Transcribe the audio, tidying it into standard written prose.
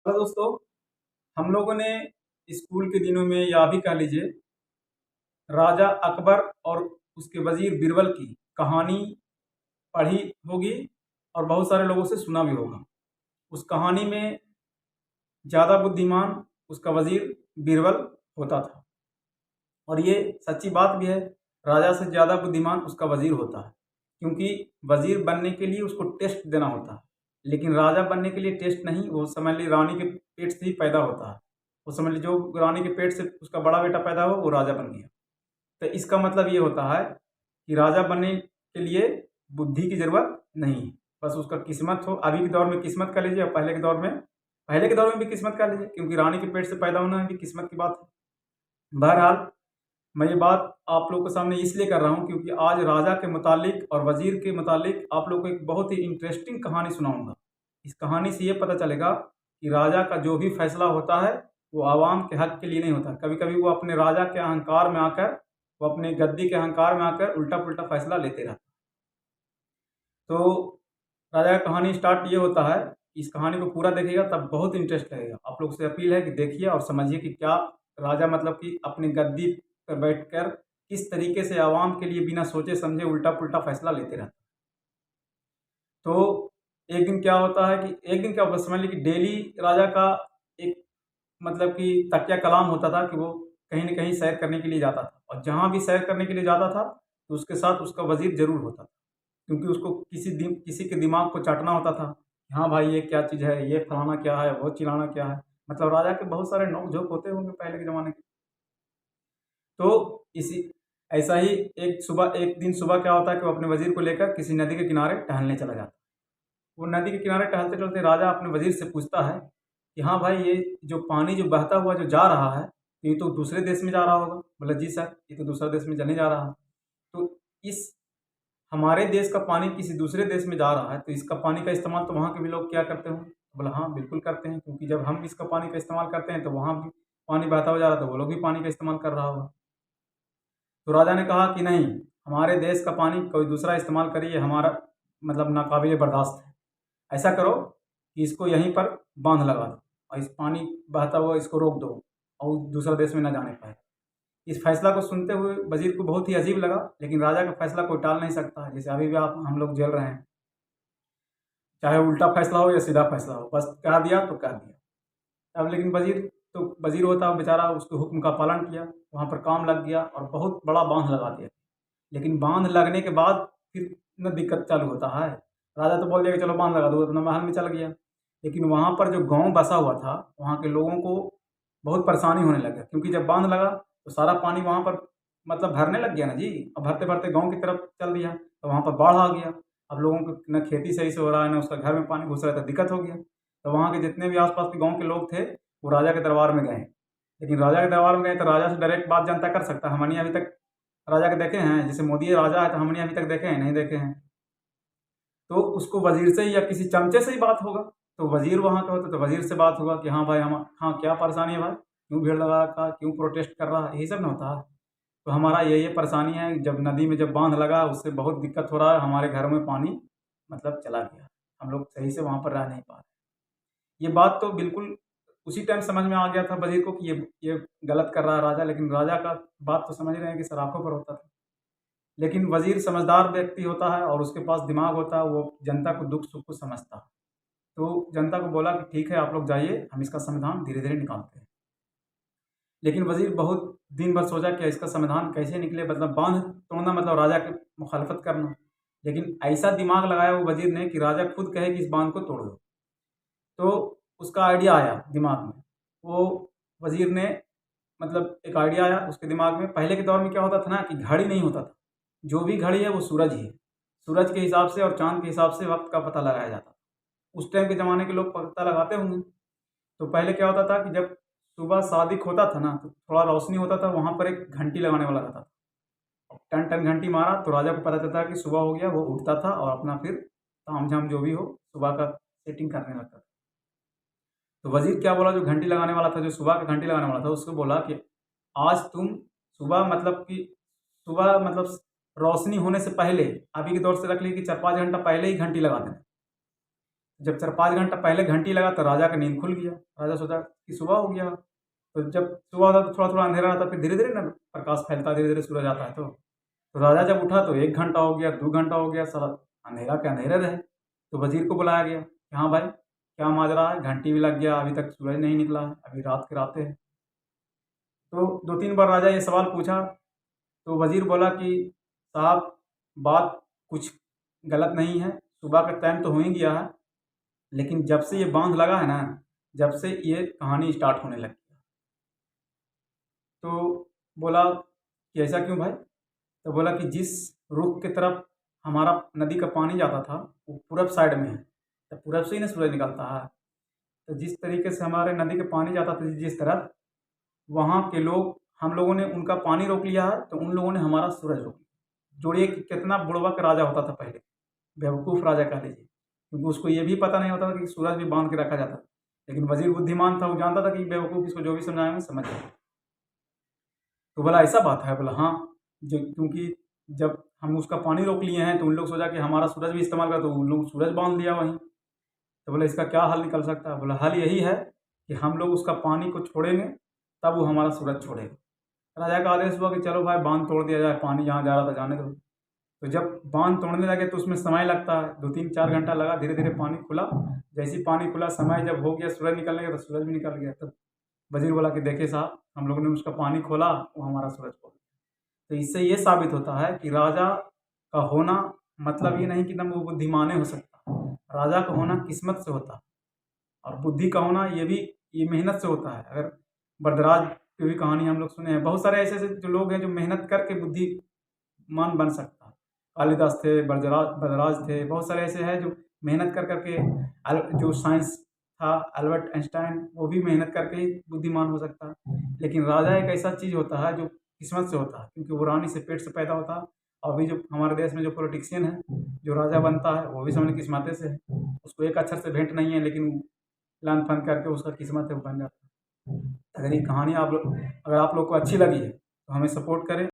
Hello दोस्तों। हम लोगों ने स्कूल के दिनों में या भी कह लीजिए राजा अकबर और उसके वजीर बीरबल की कहानी पढ़ी होगी और बहुत सारे लोगों से सुना भी होगा। उस कहानी में ज़्यादा बुद्धिमान उसका वजीर बीरबल होता था और ये सच्ची बात भी है। राजा से ज़्यादा बुद्धिमान उसका वजीर होता है, क्योंकि वजीर बनने के लिए उसको टेस्ट देना होता है, लेकिन राजा बनने के लिए टेस्ट नहीं, वो समझ ली रानी के पेट से ही पैदा होता है। वो समझ ली जो रानी के पेट से उसका बड़ा बेटा पैदा हुआ वो राजा बन गया। तो इसका मतलब ये होता है कि राजा बनने के लिए बुद्धि की ज़रूरत नहीं है, बस उसका किस्मत हो। अभी के दौर में किस्मत कर लीजिए और पहले के दौर में भी किस्मत कर लीजिए, क्योंकि रानी के पेट से पैदा होना भी किस्मत की बात है। बहरहाल मैं ये बात आप लोगों के सामने इसलिए कर रहा हूँ क्योंकि आज राजा के मुतालिक और वजीर के मुतालिक आप लोगों को एक बहुत ही इंटरेस्टिंग कहानी सुनाऊंगा। इस कहानी से ये पता चलेगा कि राजा का जो भी फैसला होता है वो आवाम के हक के लिए नहीं होता। कभी कभी वो अपने राजा के अहंकार में आकर, वो अपने गद्दी के अहंकार में आकर उल्टा पुल्टा फैसला लेते रहते। तो राजा का कहानी स्टार्ट ये होता है। इस कहानी को पूरा देखिएगा तब बहुत इंटरेस्ट लगेगा। आप लोग से अपील है कि देखिए और समझिए कि क्या राजा मतलब कि अपनी गद्दी पर बैठकर किस तरीके से आवाम के लिए बिना सोचे समझे उल्टा पुल्टा फैसला लेते रहते। तो एक दिन क्या होता है कि एक दिन क्या होता है, समझ लीजिए कि डेली राजा का एक मतलब कि तकिया कलाम होता था कि वो कहीं न कहीं सैर करने के लिए जाता था, और जहाँ भी सैर करने के लिए जाता था तो उसके साथ उसका वज़ीर ज़रूर होता था। क्योंकि उसको किसी के दिमाग को चाटना होता था कि हाँ भाई ये क्या चीज़ है, ये फलाना क्या है, वो चिलाना क्या है। मतलब राजा के बहुत सारे नोक-झोंक होते होंगे पहले के ज़माने के। तो इसी ऐसा ही एक दिन सुबह क्या होता है कि वो अपने वज़ीर को लेकर किसी नदी के किनारे टहलने चला जाता है। वो नदी के किनारे टहलते-टहलते राजा अपने वज़ीर से पूछता है कि हाँ भाई, ये जो पानी जो बहता हुआ जो जा रहा है, ये तो दूसरे देश में जा रहा होगा। बोला जी सर, ये तो दूसरे देश में चले जा रहा है। तो इस हमारे देश का पानी किसी दूसरे देश में जा रहा है, तो इसका पानी का इस्तेमाल तो वहाँ के भी लोग क्या करते होंगे? बोला हाँ, बिल्कुल करते हैं, क्योंकि जब हम इसका पानी का इस्तेमाल करते हैं, तो वहाँ भी पानी बहता हुआ जा रहा है, तो वो लोग भी पानी का इस्तेमाल कर रहा होगा। तो राजा ने कहा कि नहीं, हमारे देश का पानी कोई दूसरा इस्तेमाल करे, ये हमारा मतलब नाकाबिले बर्दाश्त है। ऐसा करो कि इसको यहीं पर बाँध लगा दो और इस पानी बहता हुआ इसको रोक दो और दूसरा देश में ना जाने पाए। इस फैसला को सुनते हुए वज़ीर को बहुत ही अजीब लगा, लेकिन राजा का फैसला कोई टाल नहीं सकता है। जैसे अभी भी आप हम लोग झेल रहे हैं, चाहे उल्टा फैसला हो या सीधा फैसला हो, बस कह दिया तो कह दिया। अब लेकिन वज़ीर होता है बेचारा, उसके हुक्म का पालन किया, वहाँ पर काम लग गया और बहुत बड़ा बाँध लगा दिया। लेकिन बाँध लगने के बाद फिर न दिक्कत चालू होता है। राजा तो बोल दिया कि चलो बाँध लगा दो, अपना महल में चला गया। लेकिन वहाँ पर जो गाँव बसा हुआ था, वहाँ के लोगों को बहुत परेशानी होने लगा, क्योंकि जब बाँध लगा तो सारा पानी वहाँ पर मतलब भरने लग गया ना जी। अब भरते-भरते गाँव की तरफ चल दिया, तो वहाँ पर बाढ़ आ गया। अब लोगों को न खेती सही से हो रहा है, ना उसका घर में पानी घुस रहा है, तो दिक्कत हो गया। तो वहाँ के जितने भी आस-पास के गाँव के लोग थे, वो राजा के दरबार में गए। लेकिन राजा के दरबार में गए तो राजा से डायरेक्ट बात जनता कर सकता है? हमने अभी तक राजा के देखे हैं? जैसे मोदी राजा है तो हमने अभी तक देखे हैं? नहीं देखे हैं। तो उसको वज़ीर से ही या किसी चमचे से ही बात होगा। तो वज़ीर वहाँ का होता तो वज़ीर से बात होगा कि हाँ भाई, हम हाँ, क्या परेशानी है भाई? क्यों भीड़ लगा रखा है? क्यों प्रोटेस्ट कर रहा है? यही सब ना होता है। तो हमारा ये परेशानी है, जब नदी में जब बाँध लगा उससे बहुत दिक्कत हो रहा है, हमारे घरों में पानी मतलब चला गया। हम लोग सही से वहाँ पर रह नहीं पा रहे। ये बात तो बिल्कुल उसी टाइम समझ में आ गया था वज़ीर को कि ये गलत कर रहा है राजा, लेकिन राजा का बात तो समझ रहे हैं कि सर आँखों पर होता था। लेकिन वज़ीर समझदार व्यक्ति होता है और उसके पास दिमाग होता है, वो जनता को दुःख-सुख को समझता है। तो जनता को बोला कि ठीक है, आप लोग जाइए, हम इसका समाधान धीरे-धीरे निकालते हैं। लेकिन वज़ीर बहुत दिन भर सोचा कि इसका समाधान कैसे निकले, मतलब बाँध तोड़ना मतलब राजा की मुखालफत करना। लेकिन ऐसा दिमाग लगाया वो वज़ीर ने कि राजा खुद कहे कि इस बाँध को तोड़ दो। तो उसका आइडिया आया दिमाग में। वो वज़ीर ने मतलब एक आइडिया आया उसके दिमाग में। पहले के दौर में क्या होता था ना कि घड़ी नहीं होता था। जो भी घड़ी है वो सूरज ही है। सूरज के हिसाब से और चाँद के हिसाब से वक़्त का पता लगाया जाता था। उस टाइम के ज़माने के लोग पता लगाते होंगे। तो पहले क्या होता था कि जब सुबह सादिक होता था ना, तो थोड़ा रोशनी होता था, वहाँ पर एक घंटी लगाने वाला रहता था। टन टन घंटी मारा तो राजा को पता चलता कि सुबह हो गया, वो उठता था और अपना फिर ताम-झाम जो भी हो सुबह का सेटिंग करने लगता था। तो वज़ीर क्या बोला, जो घंटी लगाने वाला था, जो सुबह का घंटी लगाने वाला था, उसको बोला कि आज तुम सुबह मतलब कि सुबह मतलब रोशनी होने से पहले, अभी के दौर से रख लीजिए कि 4-5 घंटा पहले ही घंटी लगा देना। जब 4-5 घंटा पहले घंटी लगा तो राजा का नींद खुल गया। राजा सोचा कि सुबह हो गया। तो जब सुबह होता तो थोड़ा-थोड़ा अंधेरा रहता, फिर धीरे-धीरे ना प्रकाश फैलता है, धीरे-धीरे सूरज आता है तो राजा जब उठा तो 1 घंटा हो गया, 2 घंटा हो गया, साला अंधेरा के अंधेरे रहे। तो वज़ीर को बुलाया गया कि हाँ भाई, क्या माजरा है? घंटी भी लग गया, अभी तक सूरज नहीं निकला है, अभी रात के रातें हैं। तो 2-3 बार राजा ये सवाल पूछा, तो वज़ीर बोला कि साहब, बात कुछ गलत नहीं है, सुबह का टाइम तो हो ही गया है, लेकिन जब से ये बाँध लगा है ना, जब से ये कहानी स्टार्ट होने लगी। तो बोला कि ऐसा क्यों भाई? तो बोला कि जिस रुख की तरफ हमारा नदी का पानी जाता था, वो पूरब साइड में है, तो पूरब से ही ना सूरज निकलता है। तो जिस तरीके से हमारे नदी का पानी जाता था जिस तरफ, वहाँ के लोग, हम लोगों ने उनका पानी रोक लिया है, तो उन लोगों ने हमारा सूरज रोक लिया। जोड़िए कि कितना बुड़बक राजा होता था पहले, बेवकूफ़ राजा कह लीजिए, क्योंकि उसको ये भी पता नहीं होता था कि सूरज भी बांध के रखा जाता था। लेकिन वज़ीर बुद्धिमान था, वो जानता था कि बेवकूफ़ इसको जो भी समझाएँ मैं समझ जाएगा। तो बोला ऐसा बात है? बोला हाँ, जो क्योंकि जब हम उसका पानी रोक लिए हैं तो उन लोग सोचा कि हमारा सूरज भी इस्तेमाल करें, तो उन लोग सूरज बांध लिया वहीं। तो बोला इसका क्या हल निकल सकता है? बोला हल यही है कि हम लोग उसका पानी को छोड़ेंगे, तब वो हमारा सूरज छोड़ेगा। राजा का आदेश हुआ कि चलो भाई बांध तोड़ दिया जाए, पानी जहाँ जा रहा था जाने दो। तो जब बांध तोड़ने लगे तो उसमें समय लगता है, 2-3-4 घंटा लगा, धीरे धीरे पानी खुला। जैसे ही पानी खुला, समय जब हो गया सूरज निकलने का, तो सूरज भी निकल गया। तब वजीर बोला कि देखिए साहब, हम लोगों ने उसका पानी खोला, वो हमारा सूरज खोल दिया। तो इससे ये साबित होता है कि राजा का होना मतलब ये नहीं कि एकदम वो बुद्धिमान हो सकता, राजा का होना किस्मत से होता है, और बुद्धि का होना ये मेहनत से होता है। अगर बरदराज की भी कहानी हम लोग सुने हैं, बहुत सारे ऐसे ऐसे जो लोग हैं जो मेहनत करके बुद्धिमान बन सकता है। कालिदास थे, बरदराज थे, बहुत सारे ऐसे हैं जो मेहनत कर करके जो साइंस था, अल्बर्ट आइंस्टाइन, वो भी मेहनत करके ही बुद्धिमान हो सकता है। लेकिन राजा एक ऐसा चीज़ होता है जो किस्मत से होता है, क्योंकि वो रानी से पेट से पैदा होता है। और अभी जो हमारे देश में जो पॉलिटिशियन है, जो राजा बनता है, वो भी समझ किस्मत से है। उसको एक अक्षर से भेंट नहीं है, लेकिन लान फन करके उसका किस्मत है, वो बन जाता है। अगर ये कहानी अगर आप लोग को अच्छी लगी है तो हमें सपोर्ट करें।